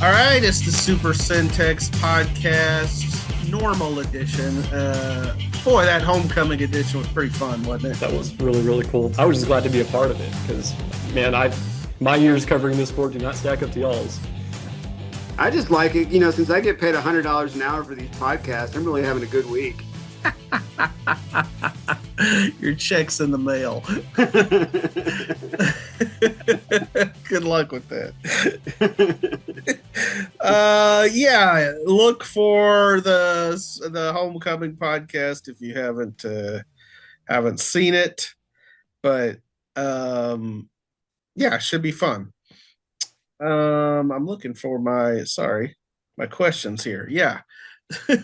All right, it's the Super Centex Podcast, normal edition. Boy, that homecoming edition was pretty fun, wasn't it? That was really, really cool. I was just glad to be a part of it because, man, my years covering this sport do not stack up to y'all's. I just like it, since I get paid $100 an hour for these podcasts, I'm really having a good week. Your check's in the mail. Good luck with that. Look for the homecoming podcast if you haven't seen it. But it should be fun. I'm looking for my questions here. Yeah.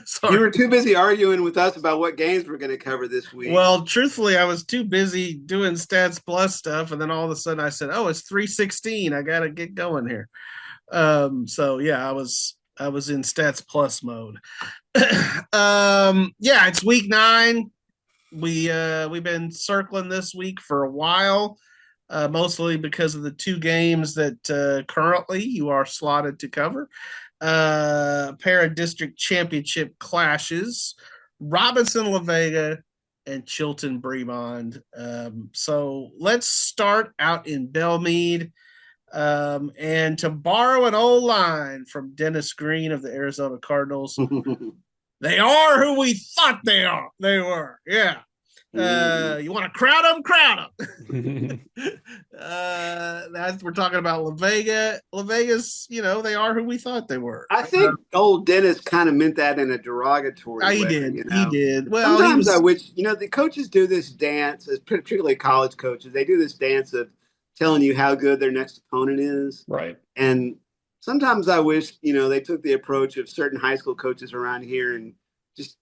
Sorry. You were too busy arguing with us about what games we're going to cover this week. Well, truthfully, I was too busy doing Stats Plus stuff, and then all of a sudden I said, "Oh, it's 3:16. I got to get going here." I was in Stats Plus mode. It's week 9. We've been circling this week for a while, mostly because of the 2 games that currently you are slotted to cover. Para-district championship clashes, Robinson, la-vega, and Chilton-Bremond. So let's start out in Belmead. And to borrow an old line from Dennis Green of the Arizona Cardinals, they are who we thought they were. Yeah. You want to crowd them? We're talking about la-vega. La-vega's, they are who we thought they were. I think old Dennis kind of meant that in a derogatory way. He did. Well, sometimes I wish, the coaches do this dance, particularly college coaches. They do this dance of telling you how good their next opponent is. Right. And sometimes I wish, they took the approach of certain high school coaches around here and just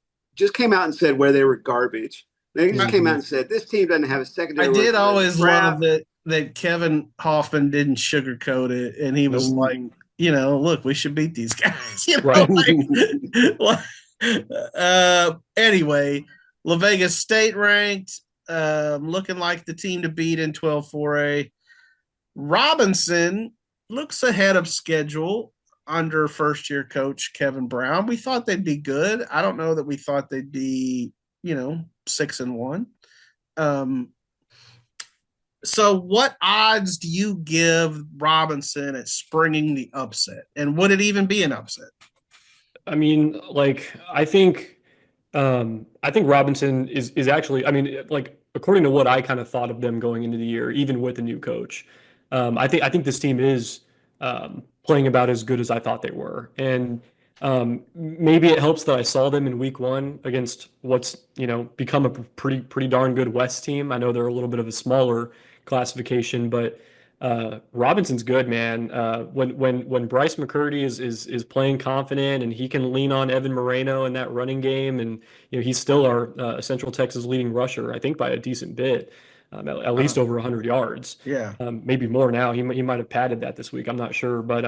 came out and said where they were garbage. They just came out and said, this team doesn't have a secondary. I did always love that Kevin Hoffman didn't sugarcoat it. And he was like, look, we should beat these guys. Right. Anyway, la-vega state ranked, looking like the team to beat in 12-4A. Robinson looks ahead of schedule under first-year coach Kevin Brown. We thought they'd be good. I don't know that we thought they'd be, 6-1. So what odds do you give Robinson at springing the upset? And would it even be an upset? I mean, I think Robinson is actually, according to what I kind of thought of them going into the year, even with the new coach, I think this team is playing about as good as I thought they were. And maybe it helps that I saw them in week 1 against what's, become a pretty darn good West team. I know they're a little bit of a smaller classification, but Robinson's good, man. When Bryce McCurdy is playing confident and he can lean on Evan Moreno in that running game, and he's still our Central Texas leading rusher, I think by a decent bit, at least over 100 yards. Yeah, maybe more now. He might have padded that this week. I'm not sure, but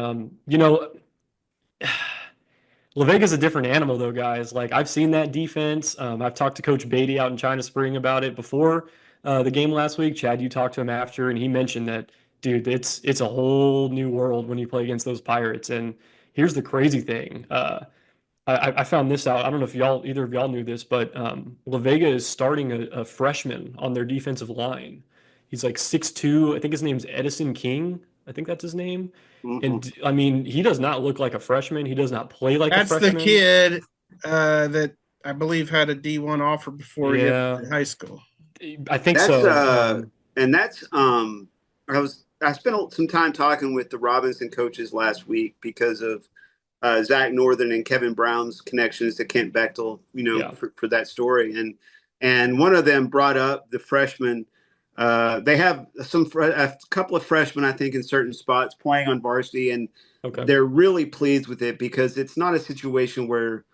la-vega's a different animal, though, guys. I've seen that defense. I've talked to Coach Beatty out in China Spring about it before the game last week. Chad, you talked to him after, and he mentioned that, dude, it's a whole new world when you play against those Pirates. And here's the crazy thing. I found this out. I don't know if either of y'all knew this, but la-vega is starting a freshman on their defensive line. He's 6'2". I think his name's Edison King. I think that's his name. Mm-hmm. And he does not look like a freshman. He does not play like a freshman. That's the kid that I believe had a D1 offer before he hit high school. I think so. And that's I spent some time talking with the Robinson coaches last week because of Zach Northern and Kevin Brown's connections to Kent Bechtel, for that story. And one of them brought up the freshman. They have a couple of freshmen, I think, in certain spots playing on varsity, and they're really pleased with it because it's not a situation where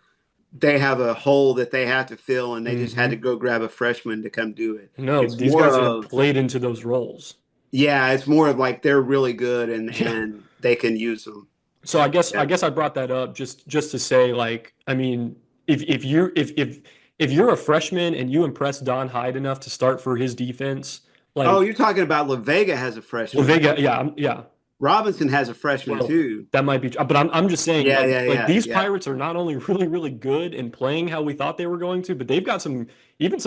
they have a hole that they have to fill and they just had to go grab a freshman to come do it. No, these guys have played into those roles. Yeah, it's more of they're really good and they can use them. So I guess I brought that up just to say, if you're a freshman and you impress Don Hyde enough to start for his defense. You're talking about la-vega has a freshman. la-vega, yeah. Robinson has a freshman too. That might be, but I'm just saying, these Pirates are not only really, really good and playing how we thought they were going to, but they've got some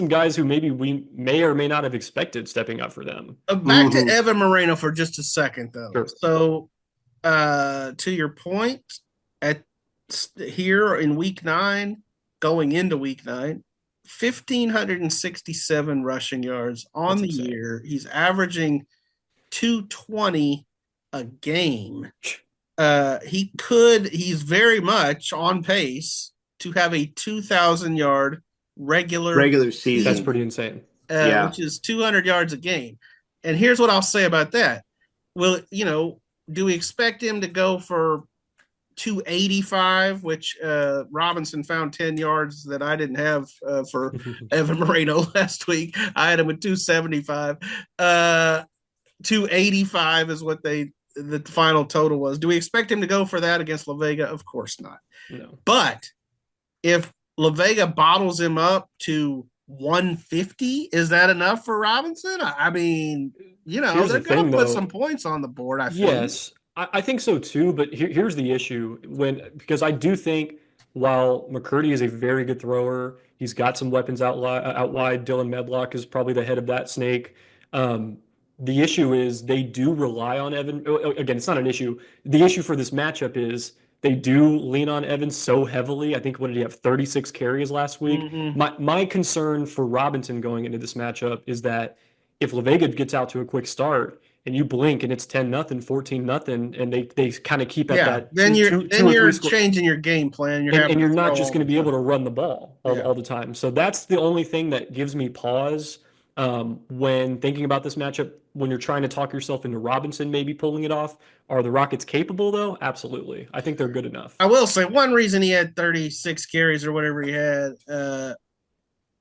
guys who maybe we may or may not have expected stepping up for them. Back to Evan Moreno for just a second, though. Sure. So, to your point, here in Week 9, going into Week 9, 1,567 rushing yards on the year. He's averaging 220 a game. He's very much on pace to have a 2,000 yard regular season. That's pretty insane. Which is 200 yards a game. And here's what I'll say about that. Well, do we expect him to go for 285, which Robinson found 10 yards that I didn't have for Evan Moreno last week? I had him with 275. 285 is what the final total was. Do we expect him to go for that against la-vega? Of course not. No. But if la-vega bottles him up to 150, is that enough for Robinson? I mean, they're going to put some points on the board, I think. Yes, I think so too, but here's the issue. Because I do think while McCurdy is a very good thrower, he's got some weapons out wide. Dylan Medlock is probably the head of that snake. The issue is they do rely on Evan. Again, it's not an issue. The issue for this matchup is they do lean on Evan so heavily. I think, what did he have, 36 carries last week? Mm-hmm. My concern for Robinson going into this matchup is that if la-vega gets out to a quick start and you blink and it's 10-0, 14-0, and they kind of keep at that. Then you're changing your game plan. And you're not just going to be able to run the ball all the time. So that's the only thing that gives me pause when thinking about this matchup. When you're trying to talk yourself into Robinson maybe pulling it off. Are the Rockets capable, though? Absolutely. I think they're good enough. I will say one reason he had 36 carries or whatever he had,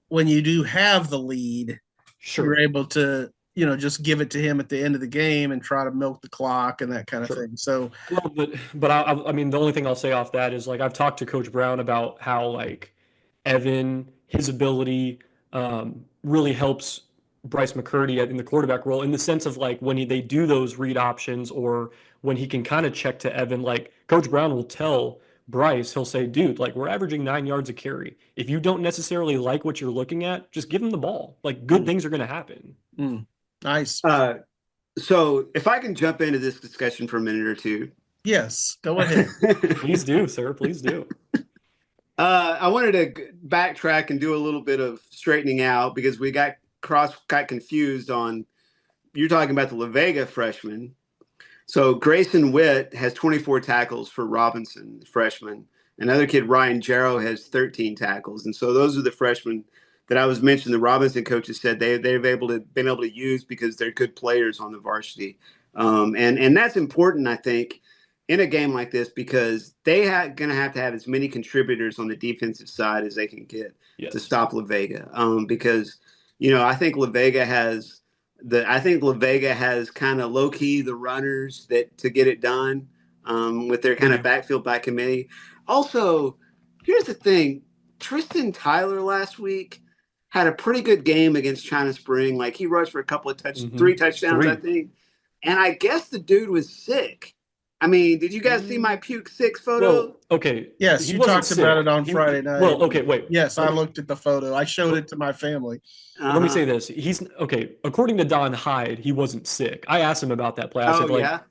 when you do have the lead, you're able to, just give it to him at the end of the game and try to milk the clock and that kind of thing. So, but I mean, the only thing I'll say off that is, I've talked to Coach Brown about how, Evan, his ability really helps Bryce McCurdy in the quarterback role, in the sense of when they do those read options, or when he can kind of check to Evan. Coach Brown will tell Bryce, he'll say, dude, we're averaging 9 yards a carry. If you don't necessarily like what you're looking at, just give him the ball. Good things are going to happen. Nice. So if I can jump into this discussion for a minute or two. Yes, go ahead. Please do, sir. Please do. I wanted to backtrack and do a little bit of straightening out, because we got confused on, you're talking about the la-vega freshman. So Grayson Witt has 24 tackles for Robinson, the freshman. Another kid, Ryan Jarrow, has 13 tackles. And so those are the freshmen that I was mentioning. The Robinson coaches said they've been able to use because they're good players on the varsity. And that's important, I think, in a game like this, because they are going to have as many contributors on the defensive side as they can get to stop la-vega. Because I think la-vega has kind of low key the runners that to get it done with their kind of backfield by committee. Also, here's the thing: Tristan Tyler last week had a pretty good game against China Spring. He rushed for a couple of 3 touchdowns, I think. And I guess the dude was sick. I mean, did you guys see my puke 6 photo? Well, okay. Yes, you talked about it on Friday night. Well, okay, wait. Yes, I looked at the photo. I showed it to my family. Let me say this. He's okay. According to Don Hyde, he wasn't sick. I asked him about that play.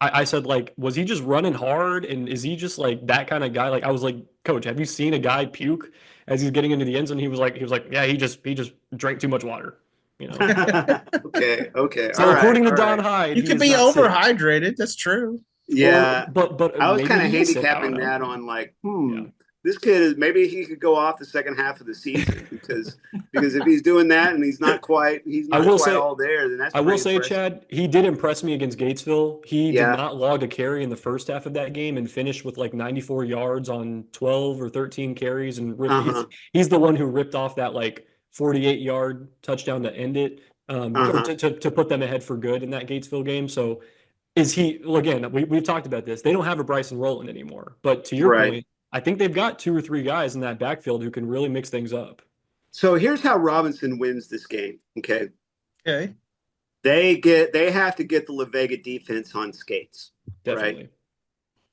I said, was he just running hard, and is he just that kind of guy? I was like, Coach, have you seen a guy puke as he's getting into the end zone? He was like, yeah, he just drank too much water. Okay. So according to Don Hyde, you could be overhydrated. That's true. Yeah, but I was kind of handicapping that on this kid is, maybe he could go off the second half of the season because if he's doing that and he's not quite all there, then that's. I will say, Chad, he did impress me against Gatesville. He did not log a carry in the first half of that game and finished with 94 yards on 12 or 13 carries, and he's the one who ripped off that 48-yard touchdown to end it, to put them ahead for good in that Gatesville game. So. Is he, again, we've talked about this. They don't have a Bryson Rowland anymore. But to your point, I think they've got 2 or 3 guys in that backfield who can really mix things up. So here's how Robinson wins this game, okay? Okay. They have to get the la-vega defense on skates. Definitely. Right?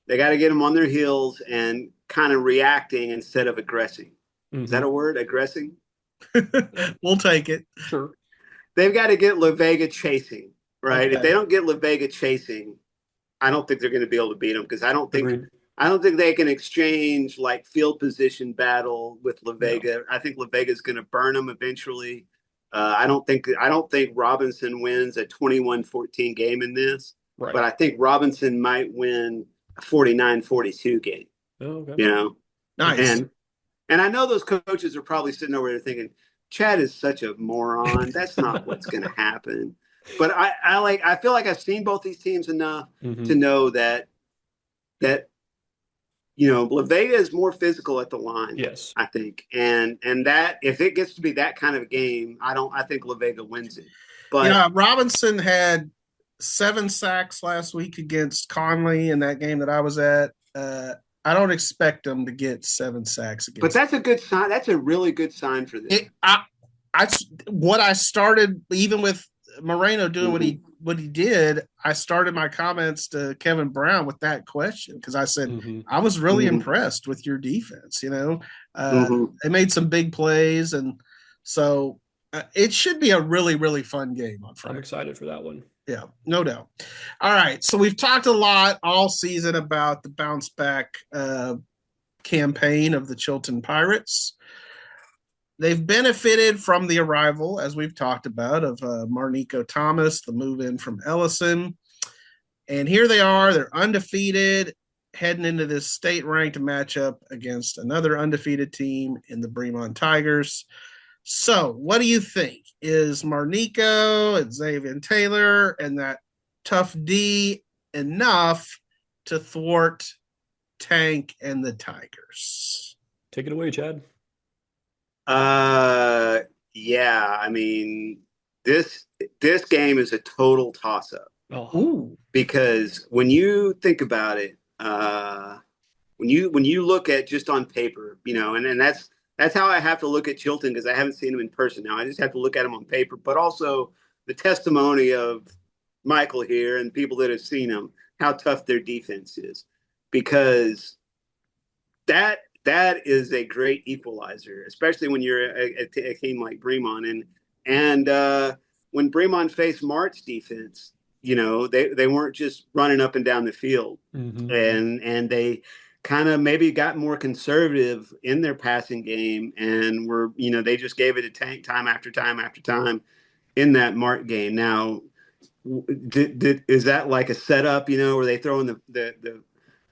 They got to get them on their heels and kind of reacting instead of aggressing. Is that a word? Aggressing? We'll take it. Sure. They've got to get La-Vega chasing, right? Okay. If they don't get La-Vega chasing, I don't think they're going to be able to beat them because I don't think they can exchange like field position battle with La-Vega. No. I think La-Vega is going to burn them eventually. I don't think Robinson wins a 21-14 game in this, but I think Robinson might win a 49-42 game. Oh, okay. You know, nice. And I know those coaches are probably sitting over there thinking, Chad is such a moron. That's not what's going to happen. But I feel like I've seen both these teams enough to know that La-Vega is more physical at the line. Yes, I think, and that if it gets to be that kind of a game, I think La-Vega wins it. But Robinson had 7 sacks last week against Connally in that game that I was at. I don't expect them to get 7 sacks against. But that's a good sign. That's a really good sign for this. What I started, even with Moreno doing what he did, I started my comments to Kevin Brown with that question because I said I was really impressed with your defense. They made some big plays, and so it should be a really, really fun game on Friday. I'm excited for that one. Yeah, no doubt. All right, so we've talked a lot all season about the bounce back campaign of the Chilton Pirates. They've benefited from the arrival, as we've talked about, of Marnico Thomas, the move-in from Ellison. And here they are. They're undefeated, heading into this state-ranked matchup against another undefeated team in the Bremond Tigers. So what do you think? Is Marnico and Xavier Taylor and that tough D enough to thwart Tank and the Tigers? Take it away, Chad. Yeah. I mean, this game is a total toss-up. Because when you think about it, when you look at just on paper, and that's how I have to look at Chilton because I haven't seen him in person now. I just have to look at him on paper, but also the testimony of Michael here and people that have seen him, how tough their defense is, because that is a great equalizer, especially when you're a team like Bremond. And when Bremond faced Mart's defense, they weren't just running up and down the field, and they kind of maybe got more conservative in their passing game and were, they just gave it a Tank time after time after time in that Mart game. Now, is that like a setup, where they throw in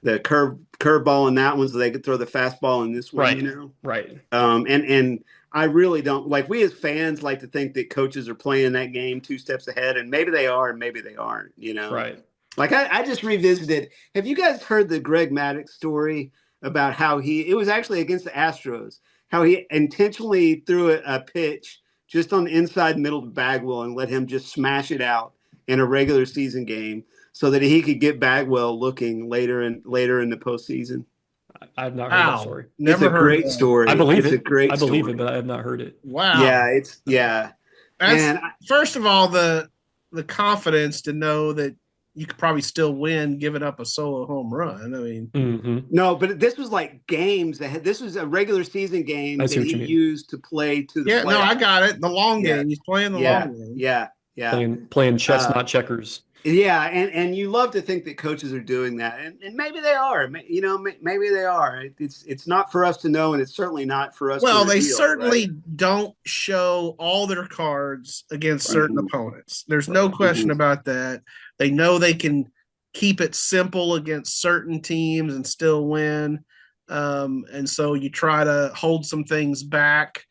the curve ball in that one so they could throw the fastball in this one, Right. And I really don't we as fans like to think that coaches are playing that game 2 steps ahead, and maybe they are and maybe they aren't, Right. Like I just revisited. Have you guys heard the Greg Maddux story about how it was actually against the Astros, how he intentionally threw a pitch just on the inside middle of Bagwell and let him just smash it out in a regular season game so that he could get Bagwell looking later in the postseason? I've not heard that story. Never heard a great story. I believe it. It's a great story. I believe it, but I have not heard it. Wow. Yeah. First of all, the confidence to know that you could probably still win giving up a solo home run. I mean, no, but this was like games that this was a regular season game that he used to play to the playoffs. No, I got it. The long game. He's playing the long game. Yeah. Playing chess, not checkers. Yeah, and you love to think that coaches are doing that, and maybe they are. Maybe they are. It's not for us to know, and it's certainly not for us. Well, to they certainly don't show all their cards against certain opponents. There's no question about that. They know they can keep it simple against certain teams and still win, and so you try to hold some things back.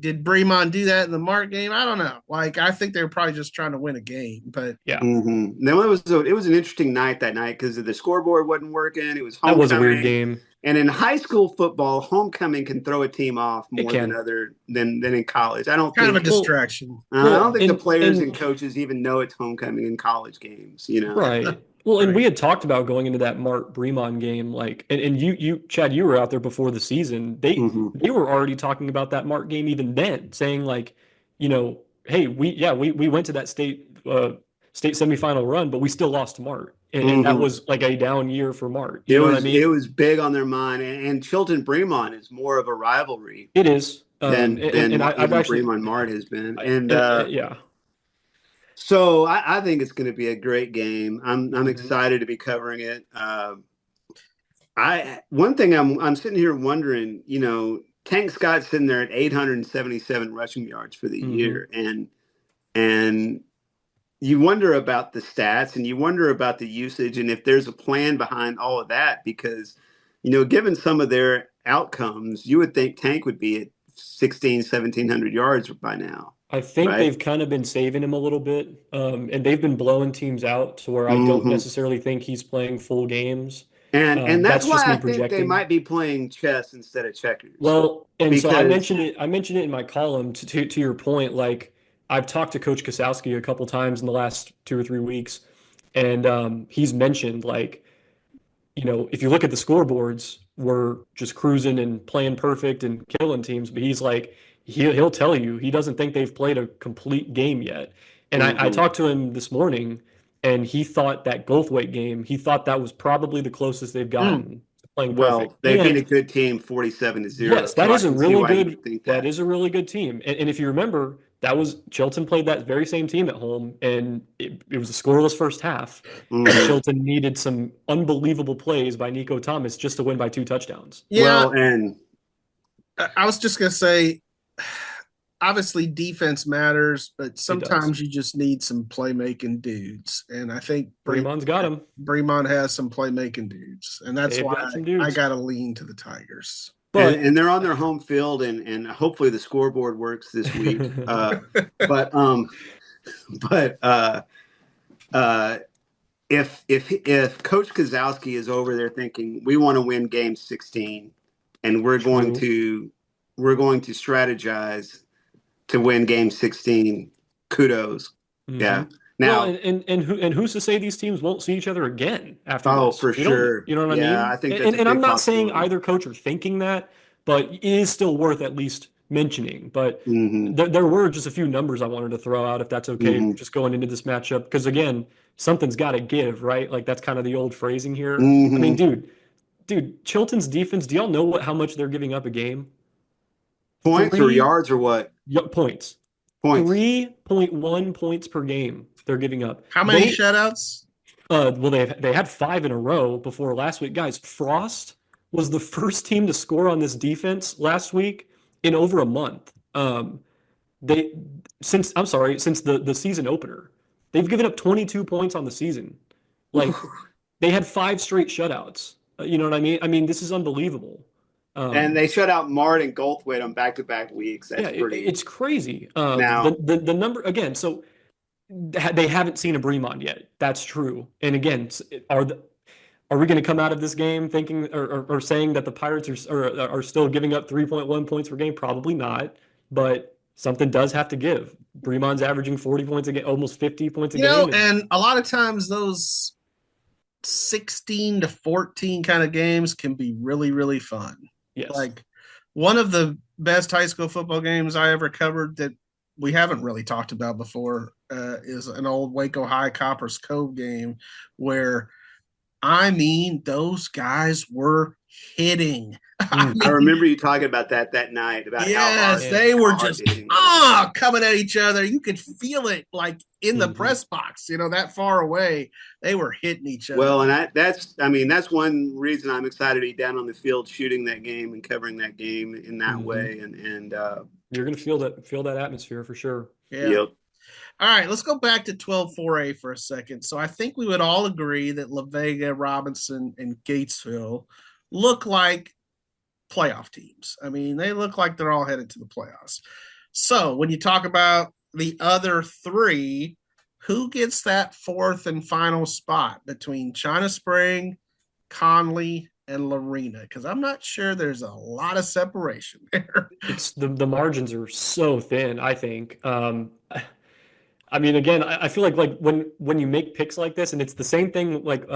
Did Bremond do that in the Mart game? I don't know. I think they were probably just trying to win a game, but No, it was an interesting night that night because the scoreboard wasn't working. It was homecoming. That was a weird game. And in high school football, homecoming can throw a team off more than in college. I don't kind think of a distraction. I don't think the players and coaches even know it's homecoming in college games. Right. Well, and we had talked about going into that Mart Bremond game, and you, Chad, you were out there before the season. They were already talking about that Mart game even then, saying hey, we went to that state semifinal run, but we still lost to Mart. And that was like a down year for Mart. You know what I mean? It was big on their mind. And Chilton-Bremond is more of a rivalry. It is. Than Bremond Mart has been. Yeah. So I think it's going to be a great game. I'm excited to be covering it. One thing I'm sitting here wondering, you know, Tank Scott's sitting there at 877 rushing yards for the year, and you wonder about the stats and you wonder about the usage and if there's a plan behind all of that, because, you know, given some of their outcomes, you would think Tank would be at 1,700 yards by now. I think they've kind of been saving him a little bit, and they've been blowing teams out to where I don't necessarily think he's playing full games. And that's why I think they might be playing chess instead of checkers. Well, so I mentioned it in my column to your point. Like, I've talked to Coach Kosowski a couple times in the last 2 or 3 weeks, and he's mentioned, like, you know, if you look at the scoreboards, we're just cruising and playing perfect and killing teams. But he's like, he'll tell you he doesn't think they've played a complete game yet. And I talked to him this morning, and he thought that Goldthwait game, he thought that was probably the closest they've gotten to playing perfect. Well, they've been a good team, 47-0. Yes, that is a really good. That is a really good team. And if you remember, that was Chilton played that very same team at home, and it was a scoreless first half. And Chilton needed some unbelievable plays by Nico Thomas just to win by 2 touchdowns. Yeah, well, and I was just gonna say, obviously defense matters, but sometimes you just need some playmaking dudes, and I think Bremond's got him. Bremond has some playmaking dudes, and that's why I got to lean to the Tigers. But and they're on their home field, and hopefully the scoreboard works this week. But if Coach Kosowski is over there thinking we want to win game 16, and we're going to strategize to win game 16, kudos. Yeah. Now, and who's to say these teams won't see each other again after this? Oh, for sure. You know what I mean? Yeah, I think that's and I'm not saying either coach are thinking that, but it is still worth at least mentioning. But there were just a few numbers I wanted to throw out, if that's okay, just going into this matchup. Because, again, something's got to give, right? Like, that's kind of the old phrasing here. I mean, dude, Chilton's defense, do y'all know how much they're giving up a game? Points or yards or what? Points. 3.1 points per game they're giving up. How many shutouts? Well, they had 5 in a row before last week. Guys, Frost was the first team to score on this defense last week in over a month. Since the season opener, they've given up 22 points on the season. Like, they had 5 straight shutouts. You know what I mean? I mean, this is unbelievable. And they shut out Mart and Goldthwait on back-to-back weeks. It's crazy. Now the number again. So they haven't seen a Bremond yet. That's true. And again, are we going to come out of this game thinking or saying that the Pirates are still giving up 3.1 points per game? Probably not. But something does have to give. Bremond's averaging 40 points a game, almost 50 points a game. And a lot of times those 16 to 14 kind of games can be really, really fun. Yes. Like, one of the best high school football games I ever covered that we haven't really talked about before is an old Waco High Coppers Cove game where, I mean, those guys were hitting. I remember you talking about that night. About how hard they were just coming at each other. You could feel it, like, in the press box, you know, that far away. They were hitting each other. Well, and that's one reason I'm excited to be down on the field shooting that game and covering that game in that way. And you're going to feel that atmosphere for sure. Yeah. Yep. All right, let's go back to 12-4A for a second. So I think we would all agree that la-vega, Robinson, and Gatesville look like playoff teams. I mean, they look like they're all headed to the playoffs. So when you talk about the other 3, who gets that 4th and final spot between China Spring, Connally, and Lorena? Because I'm not sure there's a lot of separation there. It's the margins are so thin, I think. I mean, again, I feel like when you make picks like this, and it's the same thing like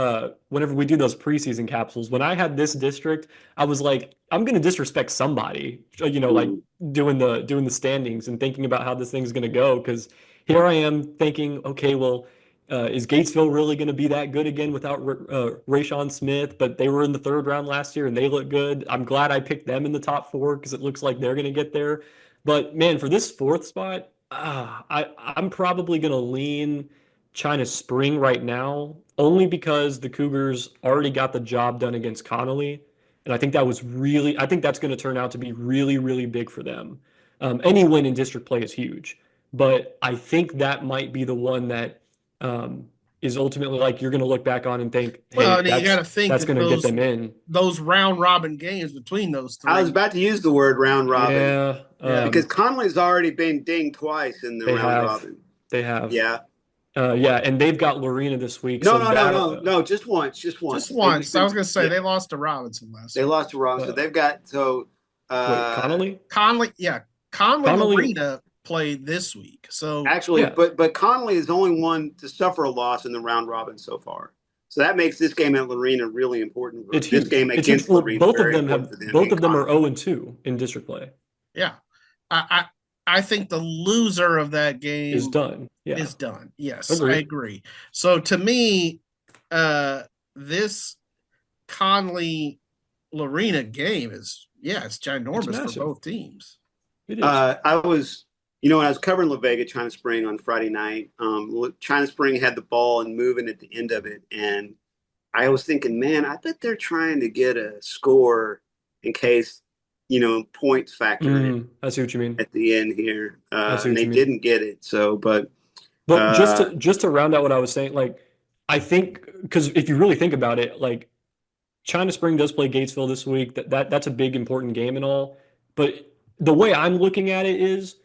whenever we do those preseason capsules. When I had this district, I was like, I'm going to disrespect somebody, you know, like doing the standings and thinking about how this thing's going to go. Because here I am thinking, okay, well, Is Gatesville really going to be that good again without Rayshawn Smith? But they were in the third round last year and they look good. I'm glad I picked them in the top 4 because it looks like they're going to get there. But man, for this 4th spot, I'm probably going to lean China Spring right now, only because the Cougars already got the job done against Connally. And I think that's going to turn out to be really, really big for them. Any win in district play is huge. But I think that might be the one that is ultimately like you're going to look back on and think, hey, well, you got to think that's going to get them in. Those round robin games between those 3. I was about to use the word round robin. Yeah. Because Connally's already been dinged twice in the round robin. They have. Yeah. And they've got Lorena this week. No, just once. Just once. I was going to say they lost to Robinson last week. They lost to Robinson. They've got Connally? Connally Lorena played this week. So actually, but Connally is the only one to suffer a loss in the round robin so far. So that makes this game at Lorena really important. It's huge. This game against Lorena. Both of them are 0-2 in district play. Yeah. I think the loser of that game is done. Is done. Yes, I agree. So to me, this Connally Lorena game is it's ginormous for both teams. It is. I was, when I was covering la-vega China Spring on Friday night, China Spring had the ball and moving at the end of it, and I was thinking, man, I bet they're trying to get a score in case points factor in. I see what you mean at the end here, and they didn't get it. So, but just to round out what I was saying, like I think because if you really think about it, like China Spring does play Gatesville this week. That's a big important game and all. But the way I'm looking at it is,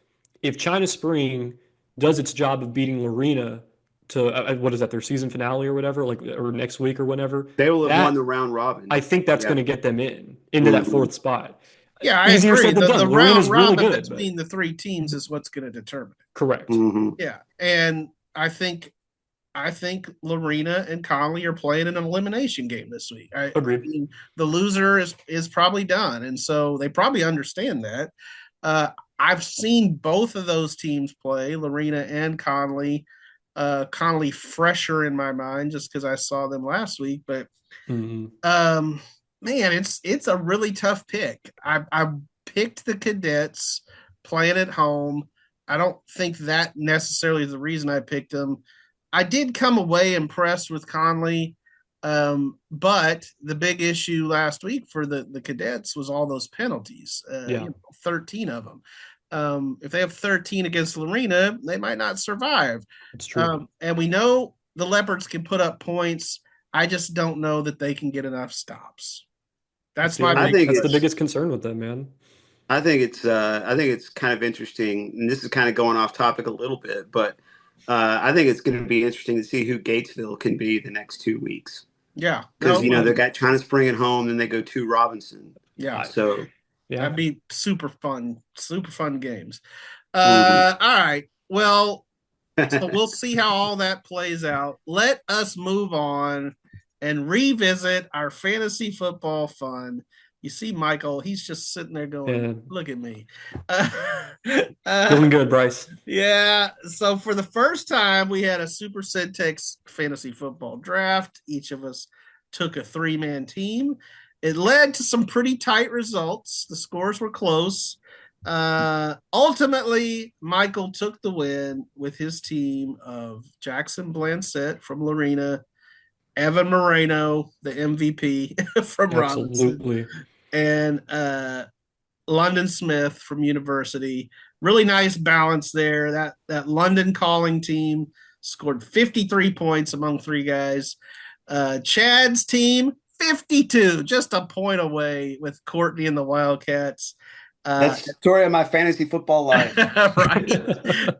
if China Spring does its job of beating Lorena to what is that, their season finale or whatever, or next week or whenever, they will have won the round robin. I think that's going to get them into that 4th spot. Yeah, I agree. The round robin between the 3 teams is what's going to determine it. Correct. Mm-hmm. Yeah, and I think Lorena and Connally are playing an elimination game this week. Agreed. I mean, the loser is probably done, and so they probably understand that. I've seen both of those teams play, Lorena and Connally. Connally fresher in my mind just because I saw them last week, but man, it's a really tough pick. I picked the Cadets playing at home. I don't think that necessarily is the reason I picked them. I did come away impressed with Connally, but the big issue last week for the Cadets was all those penalties, 13 of them. If they have 13 against Lorena, they might not survive. It's true. And we know the Leopards can put up points. I just don't know that they can get enough stops. That's the biggest concern with them, man. I think it's kind of interesting, and this is kind of going off topic a little bit, but I think it's going to be interesting to see who Gatesville can be the next 2 weeks. Yeah, because they've got China Spring at home, then they go to Robinson. Yeah, so that'd be super fun games. All right, well, so we'll see how all that plays out. Let us move on and revisit our fantasy football fun. You see, Michael, he's just sitting there going, look at me. Feeling good, Bryce. Yeah. So for the first time, we had a Super Centex fantasy football draft. Each of us took a 3-man team. It led to some pretty tight results. The scores were close. Ultimately, Michael took the win with his team of Jackson Blancett from Lorena, Evan Moreno, the MVP from Robinson, and London Smith from University. Really nice balance there. That London calling team scored 53 points among 3 guys. Chad's team, 52, just a point away with Courtney and the Wildcats. That's the story of my fantasy football life. Right.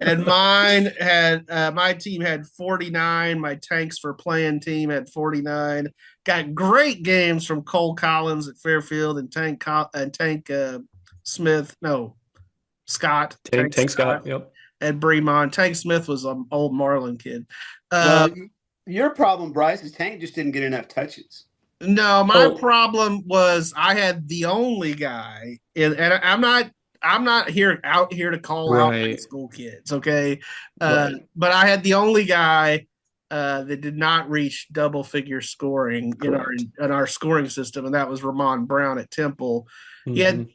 And my team had 49. My Tanks for Playing team had 49. Got great games from Cole Collins at Fairfield and Scott. Tank Scott, yep. At Bremond. Tank Smith was an old Marlin kid. Your problem, Bryce, is Tank just didn't get enough touches. No, my problem was I had the only guy, and I'm not out here to call out high school kids, okay? But I had the only guy that did not reach double-figure scoring Correct. in our scoring system, and that was Ramon Brown at Temple. He had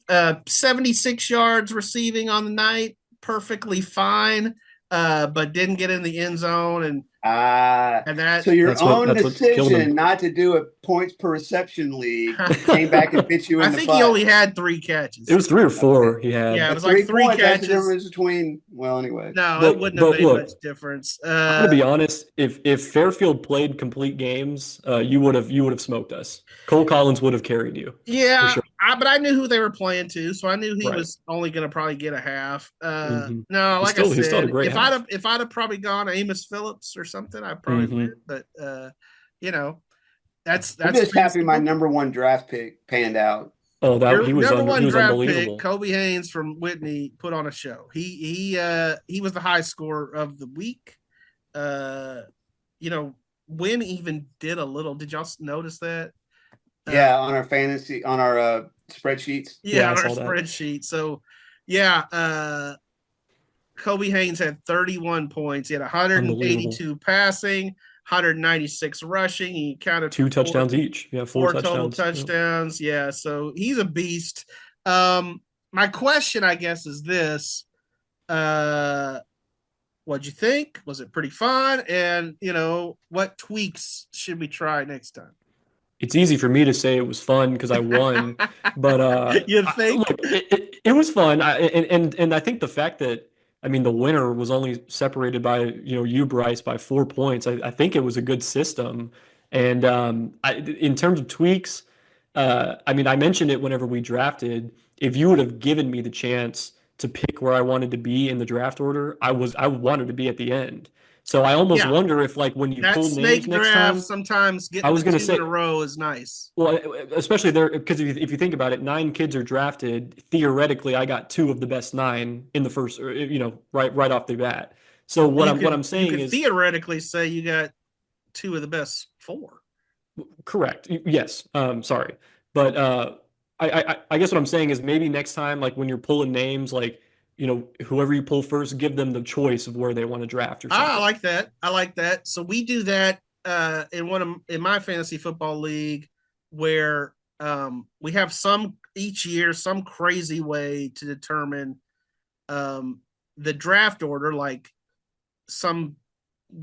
76 yards receiving on the night, perfectly fine, but didn't get in the end zone. And that. So your own decision not to do a points per reception league came back and bit you in the butt. I think he only had 3 catches. It was 3 or 4 he had. Yeah, it was like 3 catches. That's the difference between. Well, anyway. No, it wouldn't have made much difference. I'm gonna be honest. If Fairfield played complete games, you would have smoked us. Cole Collins would have carried you. Yeah, sure. But I knew who they were playing to, so I knew he was only going to probably get a half. No, like I said, if I'd have probably gone Amos Phillips or something, I probably would. But that's I'm just happy my number 1 draft pick panned out. Oh, he was number 1 draft unbelievable. pick, Kobe Haynes from Whitney, put on a show. He was the high scorer of the week. Wynn even did a little. Did y'all notice that? Yeah, on our spreadsheets. Yeah, on our spreadsheet. So, Kobe Haynes had 31 points. He had 182 passing, 196 rushing. He counted 2 touchdowns each. Yeah, 4 total touchdowns. Yeah, so he's a beast. My question, I guess, is this. What'd you think? Was it pretty fun? And, what tweaks should we try next time? It's easy for me to say it was fun because I won, but you think it was fun. And I think the fact that the winner was only separated by you Bryce by 4 points. I think it was a good system. And in terms of tweaks, I mentioned it whenever we drafted. If you would have given me the chance to pick where I wanted to be in the draft order, I wanted to be at the end. So I almost wonder if, when you pull names next time, sometimes getting 2 in a row is nice. Well, especially there, because if you think about it, 9 kids are drafted. Theoretically, I got 2 of the best 9 in the first, right off the bat. So what I'm saying is theoretically say you got 2 of the best 4. Correct. Yes. Sorry, but I guess what I'm saying is maybe next time, when you're pulling names, whoever you pull first, give them the choice of where they want to draft or something. I like that. So we do that in my fantasy football league where we have each year some crazy way to determine the draft order, like some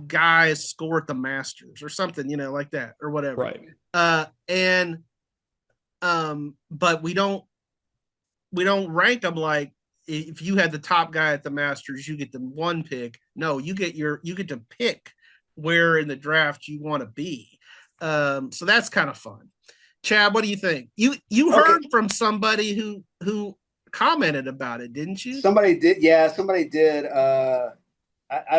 guys score at the Masters or something, like that or whatever. Right. But we don't rank them like, if you had the top guy at the Masters, you get the 1 pick. No, you get to pick where in the draft you want to be. So that's kind of fun. Chad, what do you think? You heard from somebody who commented about it, didn't you? Somebody did. Yeah, somebody did. I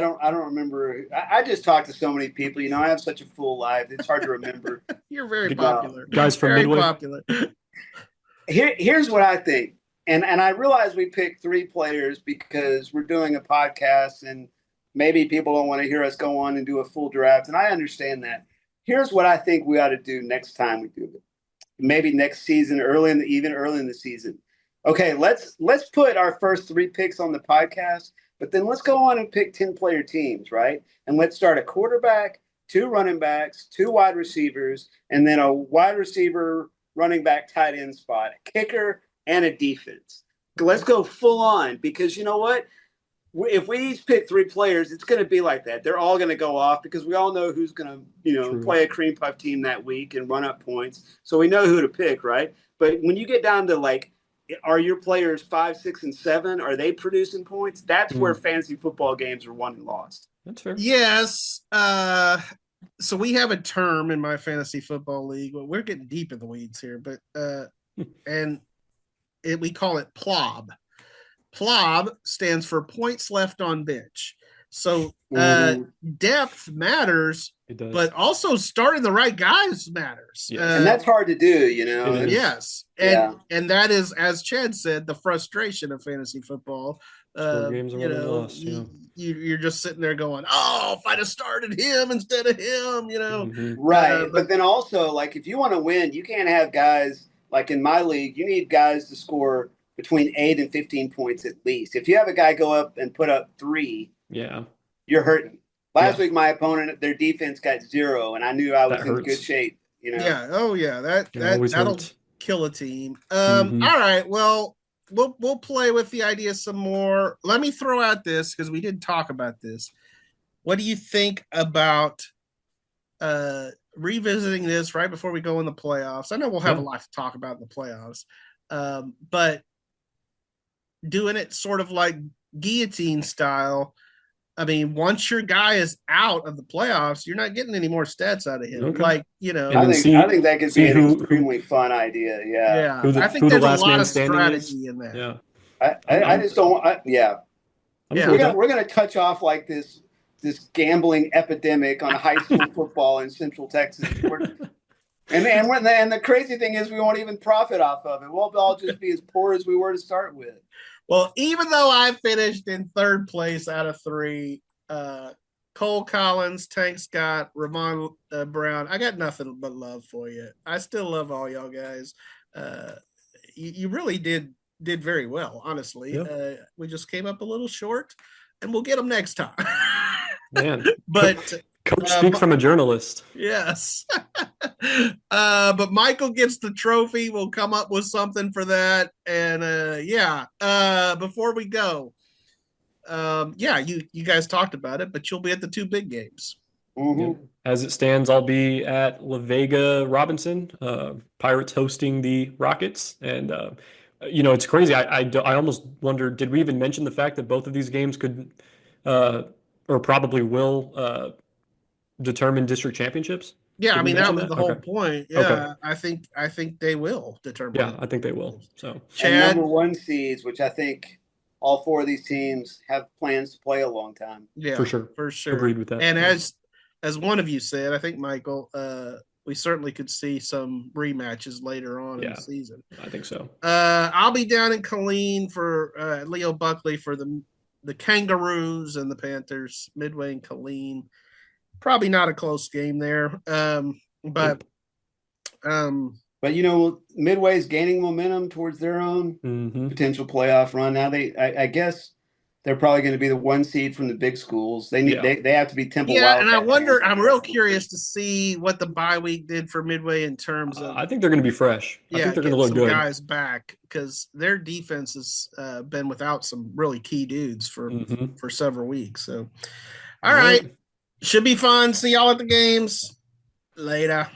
don't remember. I just talked to so many people. I have such a full life. It's hard to remember. You're very popular. Guys from Midway. Popular. Here's what I think. And I realize we picked 3 players because we're doing a podcast and maybe people don't want to hear us go on and do a full draft. And I understand that. Here's what I think we ought to do next time we do it. Maybe next season, early in the season. Okay, let's put our first 3 picks on the podcast, but then let's go on and pick 10-player teams, right? And let's start a quarterback, 2 running backs, 2 wide receivers, and then a wide receiver, running back, tight end spot, a kicker, and a defense. Let's go full on, because you know what? If we each pick 3 players, it's going to be like that. They're all going to go off because we all know who's going to, play a cream puff team that week and run up points. So we know who to pick, right? But when you get down to are your players 5, 6, and 7? Are they producing points? That's where fantasy football games are won and lost. That's fair. Yes. So we have a term in my fantasy football league. Well, we're getting deep in the weeds here, but we call it PLOB. PLOB stands for points left on bench. So depth matters, but also starting the right guys matters. Yes. And that's hard to do, Yes. And that is, as Chad said, the frustration of fantasy football. Games are lost, you're just sitting there going, oh, if I'd have started him instead of him, Right. But then also, if you want to win, you can't have guys, in my league, you need guys to score between 8 and 15 points at least. If you have a guy go up and put up 3, you're hurting. Last week, my opponent, their defense got 0, and I knew I was in good shape. Yeah. Oh, yeah. That'll kill a team. All right. Well, we'll play with the idea some more. Let me throw out this because we did talk about this. What do you think about revisiting this right before we go in the playoffs? I know we'll have a lot to talk about in the playoffs, but doing it sort of like guillotine style. I mean, once your guy is out of the playoffs, you're not getting any more stats out of him. Okay. Like, I think that could be an extremely fun idea. Yeah. I think there's a lot of strategy in that. Yeah. I just don't. We're gonna touch off like this gambling epidemic on high school football in Central Texas. And the crazy thing is we won't even profit off of it. We'll all just be as poor as we were to start with. Well, even though I finished in 3rd place out of 3, Cole Collins, Tank Scott, Ramon Brown, I got nothing but love for you. I still love all y'all guys. You really did very well, honestly. Yep. We just came up a little short, and we'll get them next time. Man, but Coach, speak from a journalist. Yes. But Michael gets the trophy. We'll come up with something for that. And before we go, you guys talked about it, but you'll be at the 2 big games. Mm-hmm. As it stands, I'll be at Vega-Robinson, Pirates hosting the Rockets. And, it's crazy. I almost wondered, did we even mention the fact that both of these games could or probably will determine district championships? Yeah, I mean that was the whole point. Yeah, okay. I think they will determine. Yeah, I think they will. So Chad, number 1 seeds, which I think all 4 of these teams have plans to play a long time. Yeah, for sure. Agreed with that. And as one of you said, I think Michael, we certainly could see some rematches later on in the season. I think so. I'll be down in Killeen for Leo Buckley for the Kangaroos and the Panthers, Midway and Killeen. Probably not a close game there. But Midway's gaining momentum towards their own potential playoff run. Now I guess they're probably going to be the 1 seed from the big schools. They have to be Temple. Yeah, and I'm real curious to see what the bye week did for Midway in terms of. I think they're going to be fresh. I think they're going to look good. Guys back because their defense has been without some really key dudes for several weeks. So, all right. Should be fun. See y'all at the games. Later.